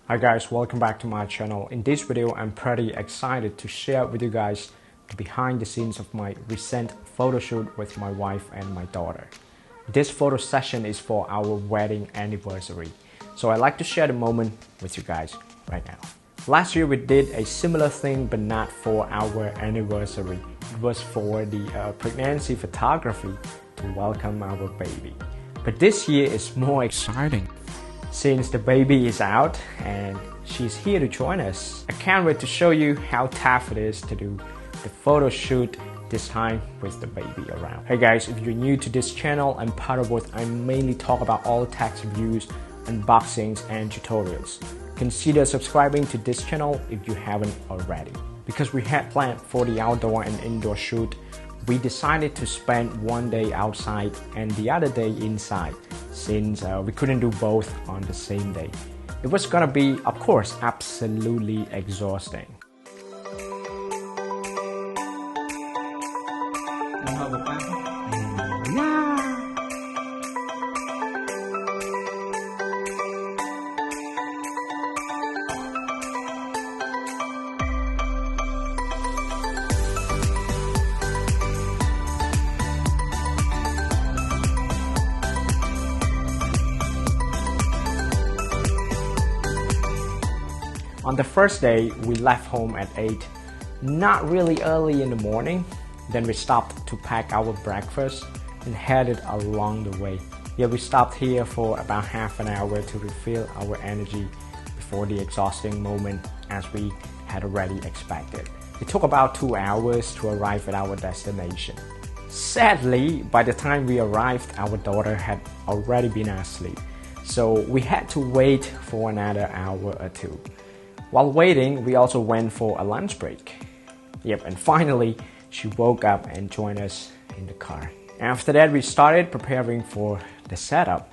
Hi guys, welcome back to my channel. In this video, I'm pretty excited to share with you guys the behind the scenes of my recent photo shoot with my wife and my daughter. This photo session is for our wedding anniversary, so I'd like to share the moment with you guys right now. Last year we did a similar thing, but not for our anniversary. It was for the pregnancy photography to welcome our baby. But this year is more exciting, since the baby is out and she's here to join us. I can't wait to show you how tough it is to do the photo shoot this time with the baby around. Hey guys, if you're new to this channel, I'm Paravuth. I mainly talk about all tech reviews, unboxings, and tutorials. Consider subscribing to this channel if you haven't already. Because we had planned for the outdoor and indoor shoot, we decided to spend one day outside and the other day inside, since we couldn't do both on the same day. It was gonna be, of course, absolutely exhausting. On the first day, we left home at 8, not really early in the morning. Then we stopped to pack our breakfast and headed along the way. Yeah, we stopped here for about half an hour to refill our energy before the exhausting moment as we had already expected. It took about 2 hours to arrive at our destination. Sadly, by the time we arrived, our daughter had already been asleep, so we had to wait for another hour or two. While waiting, we also went for a lunch break. Yep, and finally, she woke up and joined us in the car. After that, we started preparing for the setup.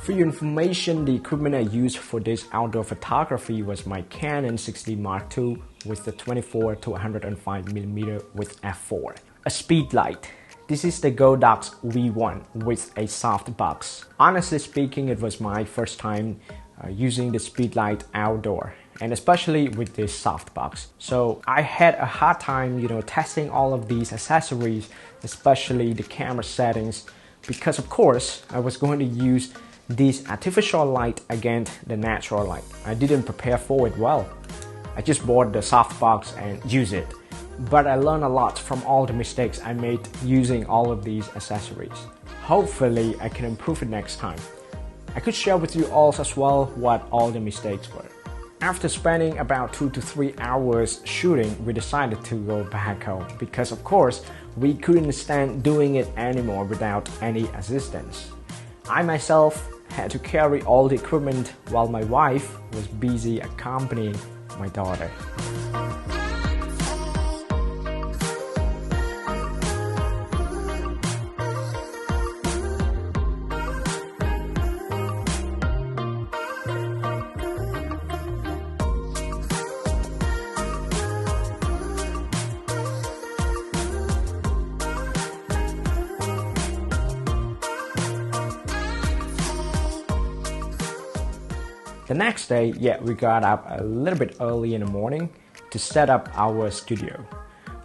For your information, the equipment I used for this outdoor photography was my Canon 6D Mark II with the 24 to 105mm with f4. A speed light. This is the Godox V1 with a softbox. Honestly speaking, it was my first time using the speed light outdoor, and especially with this softbox. So I had a hard time, testing all of these accessories, especially the camera settings, because of course I was going to use this artificial light against the natural light. I didn't prepare for it well. I just bought the softbox and used it. But I learned a lot from all the mistakes I made using all of these accessories. Hopefully I can improve it next time. I could share with you all as well what all the mistakes were. After spending about 2 to 3 hours shooting, we decided to go back home because of course we couldn't stand doing it anymore without any assistance. I myself had to carry all the equipment while my wife was busy accompanying my daughter. The next day, we got up a little bit early in the morning to set up our studio.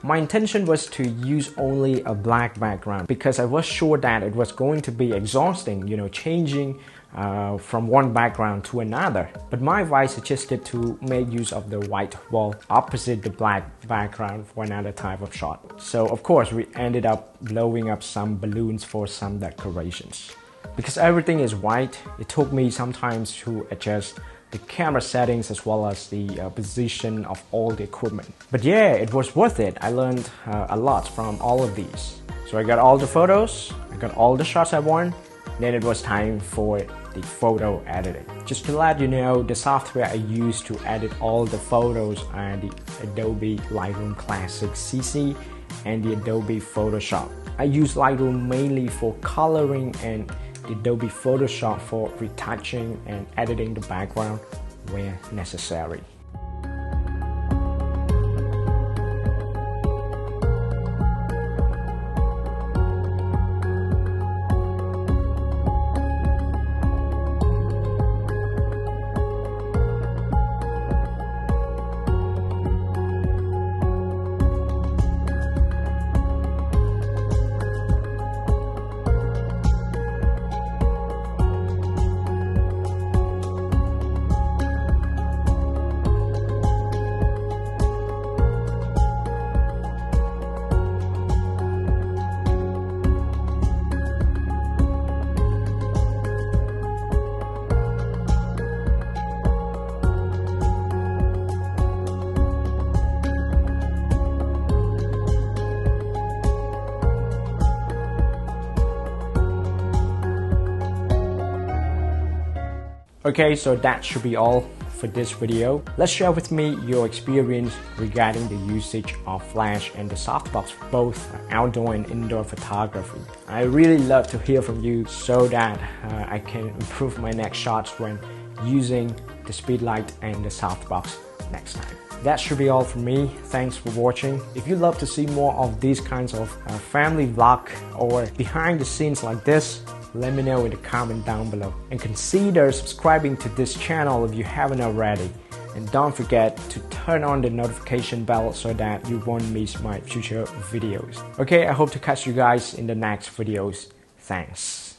My intention was to use only a black background because I was sure that it was going to be exhausting, changing from one background to another. But my wife suggested to make use of the white wall opposite the black background for another type of shot. So of course we ended up blowing up some balloons for some decorations. Because everything is white, it took me some time to adjust the camera settings as well as the position of all the equipment. But yeah, it was worth it. I learned a lot from all of these. So I got all the photos, I got all the shots I want, then it was time for the photo editing. Just to let you know, the software I use to edit all the photos are the Adobe Lightroom Classic CC and the Adobe Photoshop. I use Lightroom mainly for coloring and the Adobe Photoshop for retouching and editing the background where necessary. Okay, so that should be all for this video. Let's share with me your experience regarding the usage of flash and the softbox for both outdoor and indoor photography. I really love to hear from you so that I can improve my next shots when using the speedlight and the softbox next time. That should be all from me. Thanks for watching. If you love to see more of these kinds of family vlog or behind the scenes like this, let me know in the comment down below. And consider subscribing to this channel if you haven't already. And don't forget to turn on the notification bell so that you won't miss my future videos. Okay, I hope to catch you guys in the next videos. Thanks.